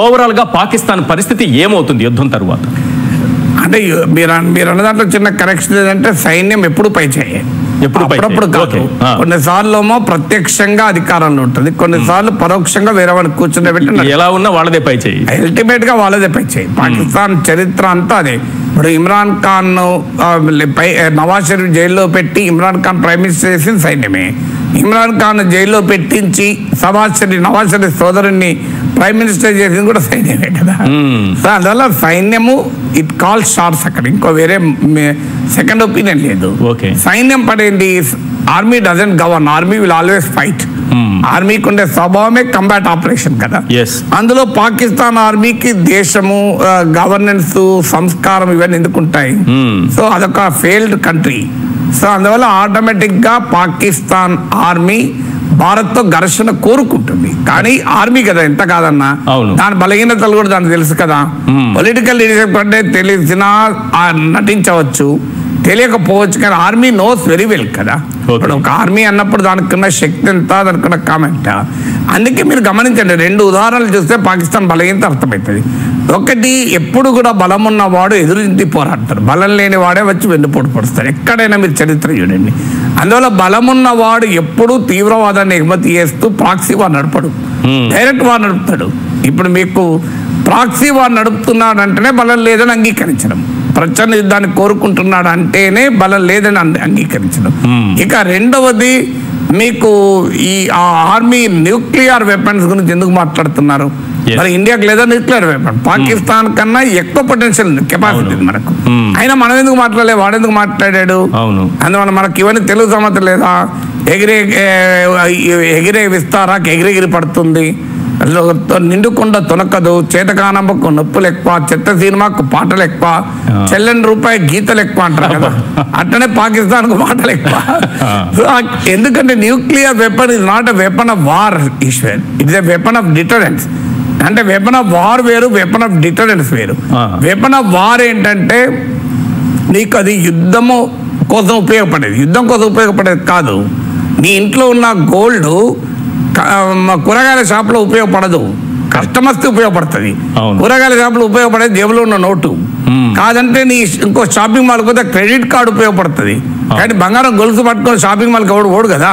ఓవరాల్గా పాకిస్తాన్ పరిస్థితి ఏమవుతుంది యుద్ధం తర్వాత? అంటే మీరు అన్న దాంట్లో చిన్న కరెక్షన్ ఏదంటే సైన్యం ఎప్పుడు పైచేయి, అప్పుడప్పుడు కాదు. కొన్నిసార్లు ఏమో ప్రత్యక్షంగా అధికారంలో ఉంటుంది, కొన్నిసార్లు పరోక్షంగా వేరే వాళ్ళని కూర్చుండబెట్టి ఎలా ఉన్నా వాళ్ళదే పై చేయి, అల్టిమేట్ గా వాళ్ళదే పై చేయి. పాకిస్తాన్ చరిత్ర అంతా అదే. ఇప్పుడు ఇమ్రాన్ ఖాన్ నవాజ్ షరీఫ్ జైల్లో పెట్టి ఇమ్రాన్ ఖాన్ ప్రైమ్ మినిస్టర్ చేసిన సైన్యమే. ఇమ్రాన్ ఖాన్ జైల్లో పెట్టించి నవాజ్ షరీఫ్ సోదరుని ప్రైమ్ మినిస్టర్ చేసింది కూడా సైన్యమే కదా. సో అందువల్ల సైన్యము ఇట్ కాల్ షార్ట్స్, అక్కడ ఇంకో వేరే సెకండ్ ఒపీనియన్ లేదు. సైన్యం పడేది, army doesn't govern, army will always fight. ఆర్మీకి ఉండే స్వభావమే కంబాట్ ఆపరేషన్ కదా. అందులో పాకిస్తాన్ ఆర్మీకి దేశము, గవర్నెన్స్, సంస్కారం ఇవన్నీ ఎందుకుంటాయి? సో అదొక ఫెయిల్డ్ కంట్రీ. సో అందువల్ల ఆటోమేటిక్ గా పాకిస్తాన్ ఆర్మీ భారత్ తో ఘర్షణ కోరుకుంటుంది, కానీ ఆర్మీ కదా, ఎంత కాదన్నా దాని బలహీనతలు కూడా దానికి తెలుసు కదా. పొలిటికల్ లీడర్షిప్ అంటే తెలిసినా నటించవచ్చు, తెలియకపోవచ్చు, కానీ ఆర్మీ నోస్ వెరీ వెల్ కదా. ఇప్పుడు ఒక ఆర్మీ అన్నప్పుడు దానికున్న శక్తి ఎంత, దానికున్న కామెంట్. అందుకే మీరు గమనించండి, రెండు ఉదాహరణలు చూస్తే పాకిస్తాన్ బలహీనత అర్థమవుతుంది. ఒకటి, ఎప్పుడు కూడా బలం ఉన్నవాడు ఎదురించి పోరాడతాడు, బలం లేని వాడే వచ్చి వెన్నుపోటు పడుస్తాడు. ఎక్కడైనా మీరు చరిత్ర చూడండి. అందువల్ల బలమున్నవాడు ఎప్పుడు తీవ్రవాదాన్ని ఎగుమతి చేస్తూ ప్రాక్సీ వార్ నడపడు, డైరెక్ట్ వార్ నడుపుతాడు. ఇప్పుడు మీకు ప్రాక్సీ వార్ నడుపుతున్నాడు అంటేనే బలం లేదని అంగీకరించడం, ప్రచండ యుద్ధాన్ని కోరుకుంటున్నాడు అంటేనే బలం లేదని అంగీకరించడం. ఇక రెండవది, మీకు ఈ ఆర్మీ న్యూక్లియర్ వెపన్స్ గురించి ఎందుకు మాట్లాడుతున్నారు? మరి ఇండియాకి లేదా న్యూక్లియర్ వెపన్, పాకిస్తాన్ కన్నా ఎక్కువ పొటెన్షియల్ కెపాసిటీ మనకు. అయినా మనం ఎందుకు మాట్లాడలేదు, వాడెందుకు మాట్లాడాడు? అందువల్ల మనకి ఇవన్నీ తెలుగు సమత లేదా? ఎగిరే విస్తారాకి ఎగిరెగిరి పడుతుంది, నిండుకుండా తొనకదు, చేతకానంబకు నొప్పులు ఎక్కువ, చెత్త సినిమాకు పాటలు ఎక్కువ, చెల్లని రూపాయి గీతలు ఎక్కువ అంటారు కదా. అట్లనే పాకిస్తాన్ కు మాటలు ఎక్కువ. ఎందుకంటే nuclear weapon is not a weapon of war Ishwar, it's a weapon of deterrence. అంటే వెపన్ ఆఫ్ వార్ వేరు, వెపన్ ఆఫ్ డిటరెన్స్ వేరు. వెపన్ ఆఫ్ వార్ ఏంటంటే నీకు అది యుద్ధము కోసం ఉపయోగపడేది, యుద్ధం కోసం ఉపయోగపడేది కాదు. నీ ఇంట్లో ఉన్న గోల్డ్ కూరగాయల షాప్లో ఉపయోగపడదు, కస్టమర్స్కి ఉపయోగపడుతుంది. కూరగాయల షాపులో ఉపయోగపడేది జేబులో ఉన్న నోటు కాదంటే, నీ ఇంకో షాపింగ్ మాల్ పోతే క్రెడిట్ కార్డు ఉపయోగపడుతుంది. కానీ బంగారం గొలుసు పట్టుకొని షాపింగ్ మాల్కి ఎవడు ఓడు కదా.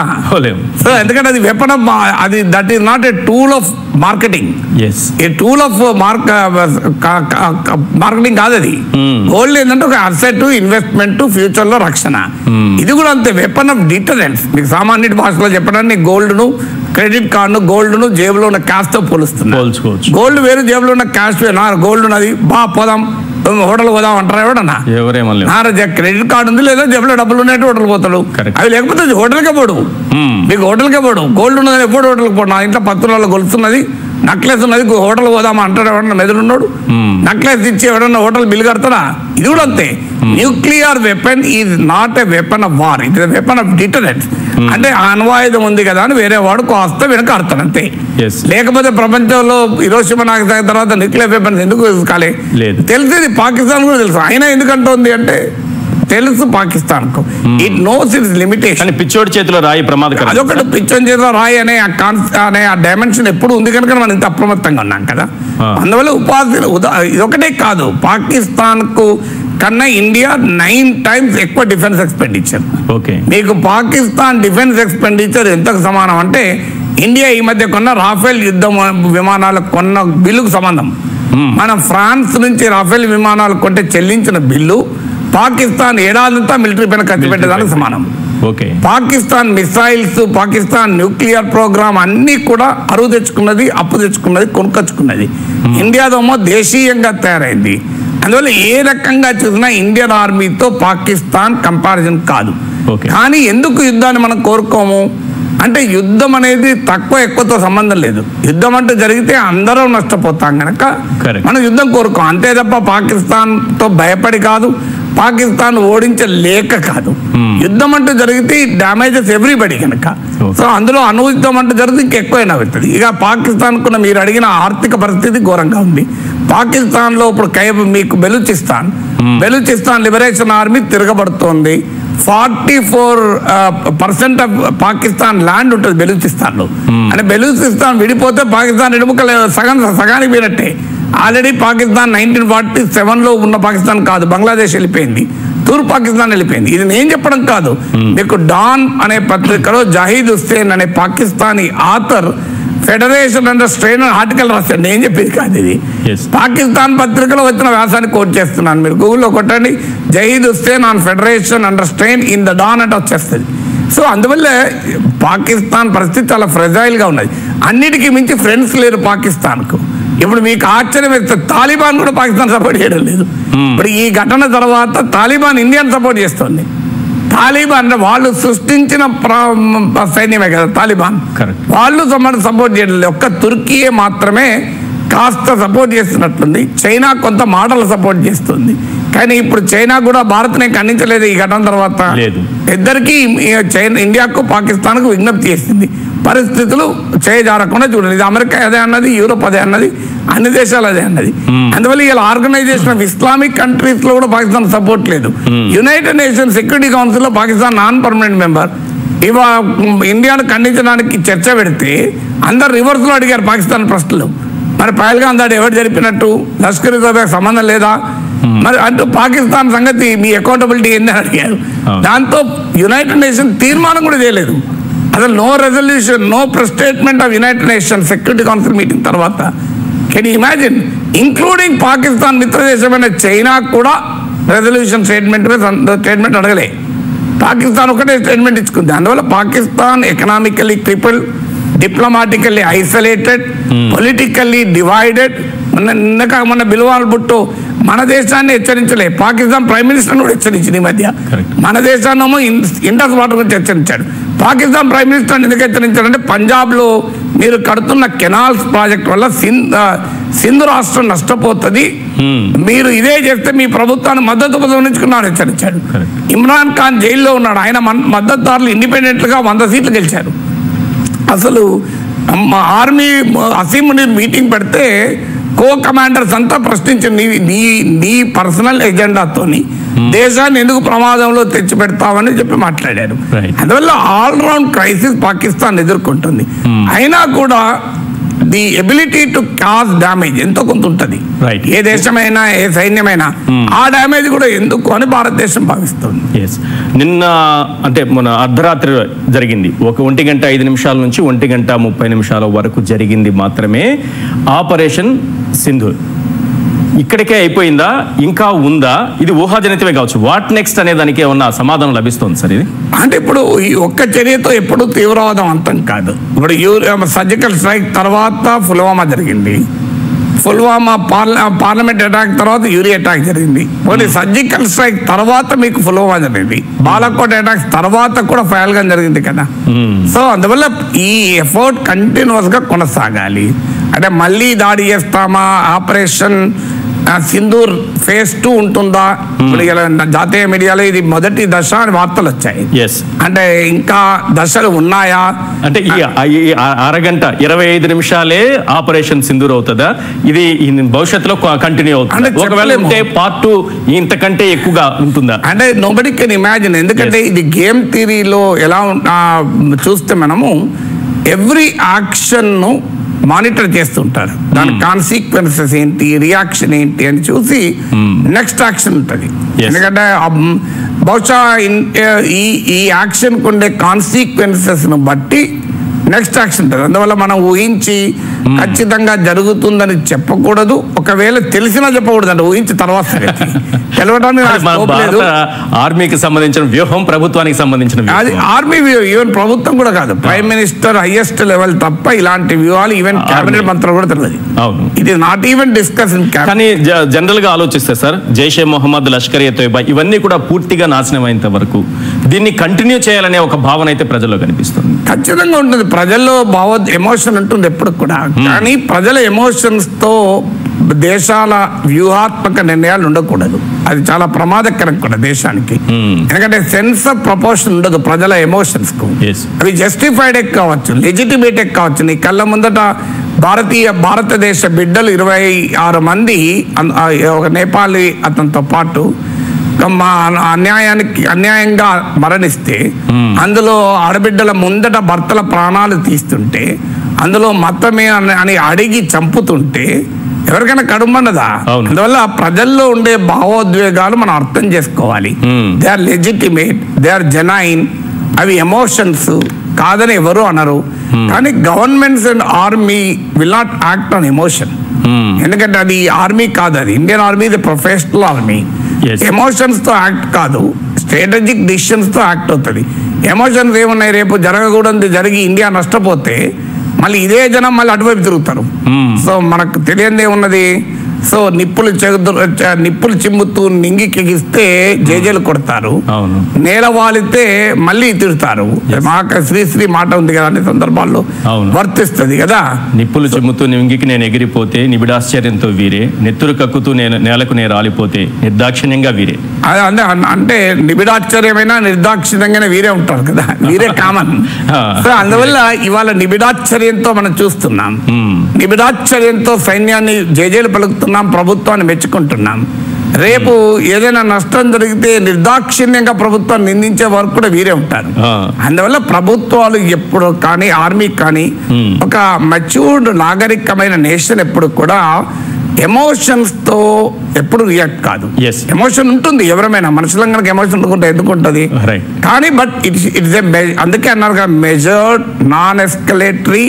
సో ఎందుకంటే అది వెపన్ ఆఫ్, అది that is not a tool of marketing, A tool of marketing కాదు అది. గోల్డ్ ఏంటంటే ఒక అసెట్, ఇన్వెస్ట్మెంట్, ఫ్యూచర్ లో రక్షణ. ఇది కూడా అంతే, వెపన్ ఆఫ్ డిటరెన్స్. మీకు సామాన్య భాషలో చెప్పడానికి గోల్డ్ ను, క్రెడిట్ కార్డు ను, గోల్డ్ ను జేబులో ఉన్న క్యాష్ తో పోలుస్తుంది. గోల్డ్ వేరు, జేబులో ఉన్న క్యాష్ వేరు. గోల్డ్ ఉన్నది, పోదాం హోటల్ పోదాం అంటారా ఎవడన్నా? క్రెడిట్ కార్డు ఉంది లేదా జేబులో డబ్బులు ఉన్నట్టు హోటల్ పోతాడు. అవి లేకపోతే హోటల్కే పోడు, మీకు హోటల్కే పోడు. గోల్డ్ ఉన్నదని ఎప్పుడు హోటల్కి పోడు. నా ఇంట్లో 10 తులాల గొలుస్తున్నది, నక్లెస్ ఉన్నది హోటల్ పోదామా అంటాడు ఎవడన్నా మెదడున్నాడు? నక్లెస్ ఇచ్చి ఎవడన్నా హోటల్ బిల్ కడతాడా? ఇది కూడా అంతే. Nuclear weapon is not a weapon of war, it is a weapon of deterrence. అంటే అణ్వాయుధం ఉంది కదా అని వేరే వాడు కాస్త వెనక ఆడతాడు అంతే. లేకపోతే ప్రపంచంలో హిరోషిమా నాగసాకి తర్వాత న్యూక్లియర్ వెపన్స్ ఎందుకు కాలే? తెలుసు, ఇది పాకిస్తాన్ కూడా తెలుసు. అయినా ఎందుకంటుంది అంటే తెలుసు పాకిస్తాన్ కు, ఇట్ నోస్ ఇట్స్ లిమిటేషన్. పిచ్చోడి చేతిలో రాయి ప్రమాదకరం. అదొకటి, పిచ్చోడి చేతిలో రాయి అనే ఆ డైమెన్షన్ ఎప్పుడు ఉంది కనుక మనం ఇంత అప్రమత్తంగా ఉన్నాం కదా. అందువల్ల ఇదొకటే కాదు, పాకిస్తాన్ కు కన్నా ఇండియా 9 times ఎక్కువ డిఫెన్స్ ఎక్స్పెండిచర్. మీకు పాకిస్తాన్ డిఫెన్స్ ఎక్స్పెండిచర్ ఎంతకు సమానం అంటే ఇండియా ఈ మధ్య కొన్న రాఫెల్ యుద్ధ విమానాలకు కొన్న బిల్లుకు సంబంధం. మనం ఫ్రాన్స్ నుంచి రాఫెల్ విమానాలు కొంటే చెల్లించిన బిల్లు పాకిస్తాన్ ఏడాదంతా మిలిటరీ పైన ఖర్చు పెట్టేదానికి సమానం. Pakistan missiles, Pakistan nuclear program అన్ని కూడా అరువు తెచ్చుకున్నది, అప్పు తెచ్చుకున్నది, కొనుకొచ్చుకున్నది. ఇండియాదేమో దేశీయంగా తయారైంది. అందువల్ల ఏ రకంగా చూసినా ఇండియన్ ఆర్మీతో పాకిస్తాన్ కంపారిజన్ కాదు. కానీ ఎందుకు యుద్ధాన్ని మనం కోరుకోము అంటే యుద్ధం అనేది తక్కువ ఎక్కువతో సంబంధం లేదు. యుద్ధం అంటే జరిగితే అందరం నష్టపోతాం కనుక మనం యుద్ధం కోరుకోం అంతే తప్ప పాకిస్తాన్తో భయపడి కాదు, పాకిస్తాన్ ఓడించలేక కాదు. యుద్ధం అంటూ జరిగితే డ్యామేజెస్ ఎవ్రీబడి కనుక. సో అందులో అనుయుద్ధం అంటూ జరిగితే ఇంకెక్కువైనా అవుతుంది. ఇక పాకిస్తాన్ కున్న మీరు అడిగిన ఆర్థిక పరిస్థితి ఘోరంగా ఉంది. పాకిస్తాన్ లో ఇప్పుడు మీకు బెలూచిస్తాన్ లిబరేషన్ ఆర్మీ తిరగబడుతోంది. 44% ఆఫ్ పాకిస్తాన్ ల్యాండ్ ఉంటుంది బెలూచిస్తాన్ లో. అంటే బెలూచిస్తాన్ విడిపోతే పాకిస్తాన్ ఎడుముకలు సగానికి పోయినట్టే. ఆల్రెడీ పాకిస్తాన్ 1947లో ఉన్న పాకిస్తాన్ కాదు, బంగ్లాదేశ్ వెళ్ళిపోయింది, తూర్పు పాకిస్తాన్ వెళ్ళిపోయింది. ఇది నేను చెప్పడం కాదు, మీకు డాన్ అనే పత్రికలో జహీద్ హుస్సేన్ అనే Pakistani author federation under strain article రాశాడు. నేను చెప్పేది కాదు, ఇది పాకిస్తాన్ పత్రికలో వచ్చిన వ్యాసాన్ని కోట్ చేస్తున్నాను. మీరు గూగుల్లో కొట్టండి, Zahid Hussain on federation under strain in the Dawn అంటే వచ్చేస్తుంది. సో అందువల్ల పాకిస్తాన్ పరిస్థితి చాలా ఫ్రెజైల్గా ఉన్నది. అన్నిటికీ మించి ఫ్రెండ్స్ లేరు పాకిస్తాన్కు. ఇప్పుడు మీకు ఆశ్చర్యం వేస్తే తాలిబాన్ కూడా పాకిస్తాన్ సపోర్ట్ చేయడం లేదు. ఇప్పుడు ఈ ఘటన తర్వాత తాలిబాన్ ఇండియాను సపోర్ట్ చేస్తుంది. తాలిబాన్ అంటే వాళ్ళు సృష్టించిన సైన్యమే కదా తాలిబాన్, వాళ్ళు సపోర్ట్ చేయడం లేదు. ఒక్క తుర్కీయే మాత్రమే కాస్త సపోర్ట్ చేస్తున్నట్లుంది. చైనా కొంత మాటలు సపోర్ట్ చేస్తుంది. కానీ ఇప్పుడు చైనా కూడా భారత్ని ఖండించలేదు ఈ ఘటన తర్వాత. ఇద్దరికి ఇండియాకు పాకిస్తాన్కు విజ్ఞప్తి చేసింది, పరిస్థితులు చేయజారకుండా చూడండి. ఇది అమెరికా అదే అన్నది, యూరోప్ అదే అన్నది, అన్ని దేశాలు అదే అన్నది. అందువల్ల ఇలా ఆర్గనైజేషన్ ఆఫ్ ఇస్లామిక్ కంట్రీస్ లో కూడా పాకిస్తాన్ సపోర్ట్ లేదు. యునైటెడ్ నేషన్స్ సెక్యూరిటీ కౌన్సిల్ లో పాకిస్తాన్ నాన్ పర్మనెంట్ మెంబర్. ఇండియాను ఖండించడానికి చర్చ పెడితే అందరు రివర్స్ లో అడిగారు పాకిస్తాన్ ప్రశ్నలు. మరి పహల్గాం దాడి ఎవరు జరిపినట్టు, లష్కర్ తోబాకు సంబంధం లేదా, మరి అంటూ పాకిస్తాన్ సంగతి మీ అకౌంటబిలిటీ ఏందని అడిగారు. దాంతో యునైటెడ్ నేషన్ తీర్మానం కూడా చేయలేదు అసలు. No resolution, no statement of united nation security council meeting తర్వాత. Can you imagine, including Pakistan మిత్రదేశమైన చైనా కూడా రెజల్యూషన్ స్టేట్మెంట్ అడగలే. పాకిస్తాన్ ఒకటే స్టేట్మెంట్ ఇచ్చుకుంది. అందువల్ల Pakistan economically crippled, diplomatically isolated, politically divided. మొన్న బిల్వాల్ భుట్టో మన దేశాన్ని హెచ్చరించలే, పాకిస్తాన్ ప్రైమ్ మినిస్టర్ కూడా హెచ్చరించింది ఈ మధ్య. మన దేశాన్నేమో ఇండస్ వాటర్ గురించి హెచ్చరించాడు. పాకిస్తాన్ ప్రైమ్ మినిస్టర్ ఎందుకు హెచ్చరించాడంటే పంజాబ్లో మీరు కడుతున్న కెనాల్స్ ప్రాజెక్ట్ వల్ల సింధు రాష్ట్రం నష్టపోతుంది, మీరు ఇదే చేస్తే మీ ప్రభుత్వాన్ని మద్దతు ఉపసంహరించుకున్నాడు హెచ్చరించాడు. ఇమ్రాన్ ఖాన్ జైల్లో ఉన్నాడు, ఆయన మద్దతుదారులు ఇండిపెండెంట్గా 100 సీట్లు గెలిచారు. అసలు ఆర్మీ అసీం మునీర్ మీటింగ్ పెడితే కో కమాండర్స్ అంతా ప్రశ్నించారు, నీ పర్సనల్ ఎజెండాతోని దేశాన్ని ఎందుకు ప్రమాదంలో తెచ్చి పెడతామని చెప్పి మాట్లాడారు. అందువల్ల ఆల్రౌండ్ క్రైసిస్ పాకిస్తాన్ ఎదుర్కొంటుంది. అయినా కూడా the ability to cause damage ఎంతో కొంత ఉంటుంది. ఏ దేశమైనా ఏ సైన్యమైనా ఆ డ్యామేజ్ కూడా ఎందుకు అని భారతదేశం భావిస్తుంది. నిన్న అంటే మన అర్ధరాత్రి జరిగింది, 1:05 నుంచి 1:30 వరకు జరిగింది మాత్రమే ఆపరేషన్ సింధూర్. ఇక్కడికే అయిపోయిందా, ఇంకా ఉందా? ఇది ఊహాజనితమే కావచ్చు. వాట్ నెక్స్ట్ అనే దానికి ఏమన్నా సమాధానం లభిస్తుంది సార్? ఇది అంటే ఇప్పుడు ఈ ఒక్క చర్యతో ఎప్పుడు తీవ్రవాదం అంతం కాదు. ఇప్పుడు సర్జికల్ స్ట్రైక్ తర్వాత పుల్వామా జరిగింది, పుల్వామా పార్లమెంట్ అటాక్ తర్వాత యూరి అటాక్ జరిగింది. పోనీ సర్జికల్ స్ట్రైక్ తర్వాత మీకు పుల్వామా జరిగింది. బాలాకోట్ అటాక్స్ తర్వాత కూడా ఫైల్గా జరిగింది కదా. సో అందువల్ల ఈ ఎఫర్ట్ కంటిన్యూస్ గా కొనసాగాలి. అంటే మళ్ళీ దాడి చేస్తామా, ఆపరేషన్ సింధూర్ ఫేజ్ 2 ఉంటుందా? ఇప్పుడు జాతీయ మీడియాలో ఇది మొదటి దశ అని వార్తలు వచ్చాయి. అంటే ఇంకా దశలు ఉన్నాయా? అంటే ఈ అరగంట 25 నిమిషాలే ఆపరేషన్ సింధూర్ అవుతుందా? ఇది భవిష్యత్తులో కంటిన్యూ అవుతుంది? ఒకవేళ ఉంటే పార్ట్ 2 ఇంతకంటే ఎక్కువగా ఉంటుందా? అంటే నోబడీ కెన్ ఇమాజిన్. ఎందుకంటే ఇది గేమ్ థియరీలో ఎలా చూస్తే మనము ఎవ్రీ యాక్షన్ ను మానిటర్ చేస్తుంటారు. దాని కాన్సిక్వెన్సెస్ ఏంటి, రియాక్షన్ ఏంటి అని చూసి నెక్స్ట్ యాక్షన్ ఉంటుంది. ఎందుకంటే బహుశా ఈ యాక్షన్ కు ఉండే కాన్సిక్వెన్సెస్ ను బట్టి నెక్స్ట్ యాక్షన్ ఉంటుంది. అందువల్ల మనం ఊహించి ఖచ్చితంగా జరుగుతుందని చెప్పకూడదు. ఒకవేళ తెలిసినా చెప్పకూడదు. అంటే ఊహించి తర్వాత తెలవడానికి ఆర్మీకి సంబంధించిన వ్యూహం, ప్రభుత్వానికి సంబంధించిన అది ఆర్మీ వ్యూహం. ఈవెన్ ప్రభుత్వం కూడా కాదు, ప్రైమ్ మినిస్టర్ హైయెస్ట్ లెవెల్ తప్ప ఇలాంటి వ్యూహాలు ఈవెన్ కేబినెట్ మంత్రులు కూడా తెలియదు. ఇది నాట్ ఈవెన్ డిస్కస్. కానీ జనరల్ గా ఆలోచిస్తే సార్, జైషే మొహమ్మద్, లష్కర్ ఎ తోయిబా ఇవన్నీ కూడా పూర్తిగా నాశనం అయ్యేంత వరకు దీన్ని కంటిన్యూ చేయాలనే ఒక భావన అయితే ప్రజల్లో కనిపిస్తుంది. ఖచ్చితంగా ఉంటుంది. ప్రజల్లో ఎమోషన్ ఉంటుంది ఎప్పుడు కూడా. కానీ ప్రజల ఎమోషన్స్ తో దేశాల వ్యూహాత్మక నిర్ణయాలు ఉండకూడదు. అది చాలా ప్రమాదకరం కూడా దేశానికి. ఎందుకంటే సెన్స్ ఆఫ్ ప్రపోర్షన్ ఉండదు ప్రజల ఎమోషన్స్ కు. అవి జస్టిఫైడ్ కావచ్చు, లెజిటిమేట్ కావచ్చు. నీ కళ్ళ ముందట భారతదేశ బిడ్డలు 26 మంది ఒక నేపాలీ అతనితో పాటు అన్యాయంగా మరణిస్తే, అందులో ఆడబిడ్డల ముందట భర్తల ప్రాణాలు తీస్తుంటే, అందులో మతమే అని అడిగి చంపుతుంటే ఎవరికైనా కడుమన్నదా? అందువల్ల ప్రజల్లో ఉండే భావోద్వేగాలు మనం అర్థం చేసుకోవాలి. They are legitimate, they are genuine. అవి ఎమోషన్స్ కాదని ఎవరు అనరు. కానీ governments and army will not act on emotion. ఎందుకంటే అది ఆర్మీ కాదు, అది ఇండియన్ ఆర్మీ, ఇది ప్రొఫెషనల్ ఆర్మీ. ఎమోషన్స్ తో యాక్ట్ కాదు, స్ట్రాటజిక్ డిసిషన్స్ తో యాక్ట్ అవుతుంది. ఎమోషన్స్ ఏమున్నాయి? రేపు జరగకూడదు జరిగి ఇండియా నష్టపోతే మళ్ళీ ఇదే జనం మళ్ళీ అటువైపు తిరుగుతారు. సో మనకు తెలియందే ఉన్నది. సో నిప్పులు చిమ్ముతూ నింగికిస్తే జేజేలు కొడతారు, నేల వాలితే మళ్ళీ తిడతారు. మాకు శ్రీశ్రీ మాట ఉంది కదా, అన్ని సందర్భాల్లో వర్తిస్తుంది కదా. నిప్పులు చిమ్ముతూ నింగికి నేను ఎగిరిపోతే నిబిడాశ్చర్యంతో వీరే, నెత్తురు కక్కుతూ నేలకు నేను రాలిపోతే నిర్దాక్షిణ్యంగా వీరే. అంటే నిబిడాశ్చర్యమైనా నిర్దాక్షిణ్యంగానే వీరే ఉంటారు కదా, వీరే కామన్. సో అందువల్ల ఇవాళ నిబిడాశ్చర్యంతో మనం చూస్తున్నాం. నిబిడాశ్చర్యంతో సైన్యాన్ని జేజేలు పలుకుతున్నాం, ప్రభుత్వాన్ని మెచ్చుకుంటున్నాం. రేపు ఏదైనా నష్టం జరిగితే నిర్దాక్షిణ్యంగా ప్రభుత్వాన్ని నిందించే వరకు కూడా వీరే ఉంటారు. అందువల్ల ప్రభుత్వాలు ఎప్పుడు కానీ, ఆర్మీ కానీ, ఒక మెచ్యూర్డ్ నాగరికమైన నేషన్ ఎప్పుడు కూడా ఎమోషన్స్ తో ఎప్పుడు రియాక్ట్ కాదు. ఎమోషన్ ఉంటుంది, ఎవరమైనా మనుషులంగా ఎమోషన్ ఉండకుండా ఎందుకు ఉంటుంది? కానీ బట్ ఇట్స్ అందుకే అన్నారు measured, non escalatory,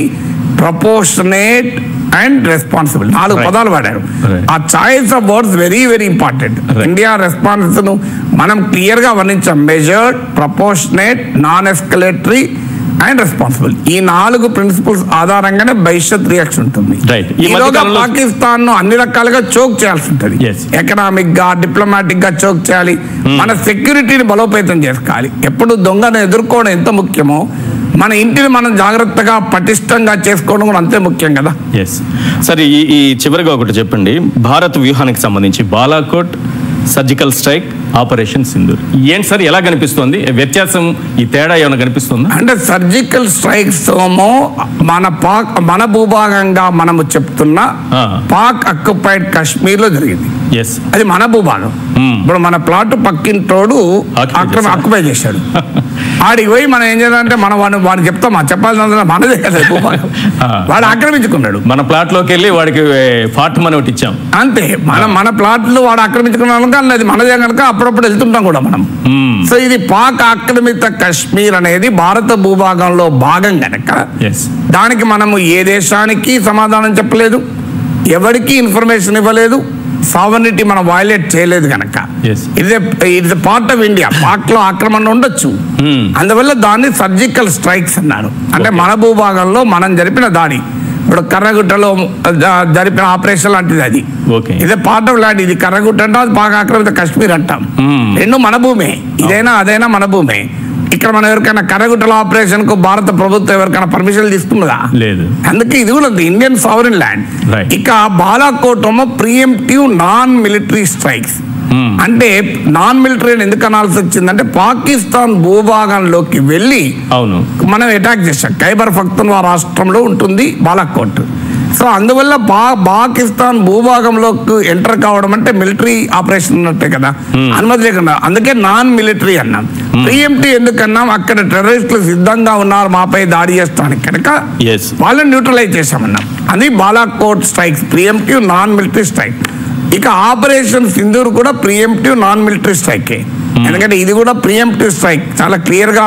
proportionate and responsible. 4 పదాలు వాడారు. ఆ choice of words very very important. India response ను మనం క్లియర్ గా వర్ణించాం. Measured, proportionate, non escalatory and responsible. ఈ 4 ప్రిన్సిపల్స్ ఆధారంగానే భవిష్యత్ రియాక్షన్ ఉంటుంది. పాకిస్తాన్ ను అన్ని రకాలుగా చోక్ చేయాల్సి ఉంటుంది. ఎకనామిక్ గా, డిప్లొమాటిక్ గా చోక్ చేయాలి. మన సెక్యూరిటీని బలోపేతం చేసుకోవాలి. ఎప్పుడు దొంగను ఎదుర్కోవడం ఎంత ముఖ్యమో మన ఇంటిని మనం జాగ్రత్తగా పటిష్టంగా చేసుకోవడం కూడా అంతే ముఖ్యం కదా. సరే, ఈ చివరిగా ఒకటి చెప్పండి. భారత్ వ్యూహానికి సంబంధించి Balakot, surgical strike, operation Sindoor ఏంటి సార్, ఎలా కనిపిస్తుంది? వ్యత్యాసం, ఈ తేడా ఏమైనా కనిపిస్తుందా? అంటే సర్జికల్ స్ట్రైక్స్ మన భూభాగంగా మనము చెప్తున్న పాక్ అక్యుపైడ్ కాశ్మీర్ లో జరిగింది. అది మన భూభాగం. ఇప్పుడు మన ప్లాట్ పక్కింటోడు ఆక్యుపై చేశాడు. ఆడికి పోయి మనం ఏం చేయాలంటే మనం వాడిని చెప్తామా? చెప్పాల్సిన మనదే కదా భూభాగం. వాడు ఆక్రమించుకున్నాడు. మన ప్లాట్ లోకి వెళ్ళి వాడికి ఫాట్ మనం ఒకటి ఇచ్చాం అంతే. మన ప్లాట్లు వాడు ఆక్రమించుకున్నాను కనుక అది మనదే కనుక అప్పుడప్పుడు వెళ్తుంటాం కూడా మనం. సో ఇది పాక్ ఆక్రమిత కాశ్మీర్ అనేది భారత భూభాగంలో భాగం కనుక దానికి మనము ఏ దేశానికి సమాధానం చెప్పలేదు, ఎవరికి ఇన్ఫర్మేషన్ ఇవ్వలేదు, సావర్నిటీ మనం వైలేట్ చేయలేదు కనుక it's part of India. Pak లో ఆక్రమణ ఉండొచ్చు, అందువల్ల దాన్ని సర్జికల్ స్ట్రైక్స్ అన్నారు. అంటే మన భూభాగంలో మనం జరిపిన దాడి ఇప్పుడు కర్రగుట్టలో జరిపిన ఆపరేషన్ లాంటిది అది. ఇదే పార్ట్ ఆఫ్ ల్యాండ్. ఇది కర్రగుట్ట అంటాం, అది పాక్ ఆక్రమిత కాశ్మీర్ అంటాం. రెండు మన భూమే, ఇదైనా అదైనా మన భూమే. ఇక్కడ మనం ఎవరికైనా కర్రగుట్టల ఆపరేషన్ కు భారత ప్రభుత్వం ఎవరికైనా పర్మిషన్ తీసుకుందా? లేదు. అందుకే ఇది కూడా ఇండియన్ సావరెన్ ల్యాండ్. ఇక Balakot pre-emptive non military strikes అంటే నాన్ మిలిటరీ ఎందుకు అనాల్సి వచ్చిందంటే పాకిస్తాన్ భూభాగంలోకి వెళ్ళి మనం అటాక్ చేశాం. ఖైబర్ పఖ్తూన్ఖ్వా రాష్ట్రంలో ఉంటుంది బాలాకోట్. సో అందువల్ల పాకిస్తాన్ భూభాగంలోకి ఎంటర్ కావడం అంటే మిలిటరీ ఆపరేషన్ ఉన్నట్టే కదా, అనుమతి లేకుండా. అందుకే నాన్ మిలిటరీ అన్నాం. ప్రియంప్టివ్ ఎందుకన్నాం? అక్కడ టెర్రరిస్టులు సిద్ధంగా ఉన్నారు మాపై దాడి చేస్తానికి కనుక వాళ్ళని న్యూట్రలైజ్ చేశామన్నాం. అది Balakot strikes, preemptive non military strike. ఇక ఆపరేషన్ సింధూర్ కూడా ప్రియంప్టివ్ నాన్ మిలిటరీ స్ట్రైకే. ఎందుకంటే ఇది కూడా ప్రియంప్టివ్ స్ట్రైక్. చాలా క్లియర్ గా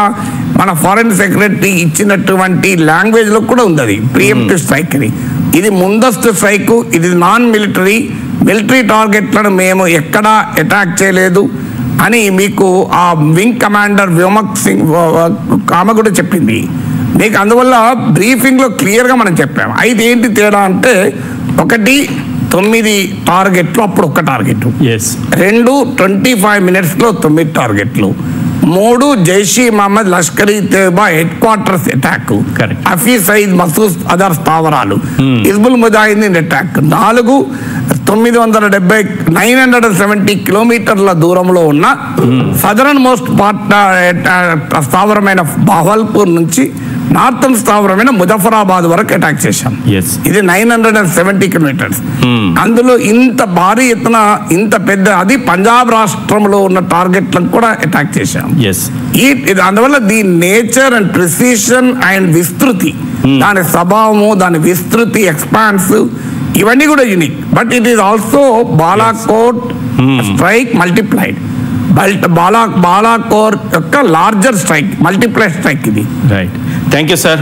మన ఫారెన్ సెక్రటరీ ఇచ్చినటువంటి లాంగ్వేజ్ లో కూడా ఉంది అది ప్రియంప్టివ్ స్ట్రైక్ అని. ఇది ముందస్తు స్ట్రైక్, ఇది నాన్ మిలిటరీ. మిలిటరీ టార్గెట్లను మేము ఎక్కడా అటాక్ చేయలేదు అని మీకు ఆ వింగ్ కమాండర్ వ్యోమక్ సింగ్ ఆమె కూడా చెప్పింది మీకు. అందువల్ల బ్రీఫింగ్ లో క్లియర్ గా మనం చెప్పాము. అయితే ఏంటి తేడా అంటే, ఒకటి 9 టార్గెట్లు, అప్పుడు ఒక్క టార్గెట్. 2 25 minutesలో 9 టార్గెట్లు. 3 Jaish e Mohammed Lashkar e Taiba headquarters attack, Hafiz Saeed Masood other స్థావరాలు, హిజ్బుల్ ముజాహిదీన్ అటాక్. 4 970 కిలోమీటర్ల దూరంలో ఉన్న సదరన్ మోస్ట్ స్థావరమైన బహవల్పూర్ నుంచి నార్థన్ స్థావరమైన ముజఫరాబాద్ వరకు అటాక్ చేశాం. ఇది 970 కిలోమీటర్స్. అందులో ఇంత భారీ ఎత్తున ఇంత పెద్ద, అది పంజాబ్ రాష్ట్రంలో ఉన్న టార్గెట్లను కూడా అటాక్ చేశాం. అందువల్ల the nature and precision and విస్తృతి, దాని స్వభావము, దాని విస్తృతి, ఎక్స్పాన్స్, ఇవన్నీ కూడా unique. But it is also Balakot strike multiplied. Balakot యొక్క లార్జర్ స్ట్రైక్, మల్టిప్లై స్ట్రైక్ ఇది. రైట్. Thank you sir.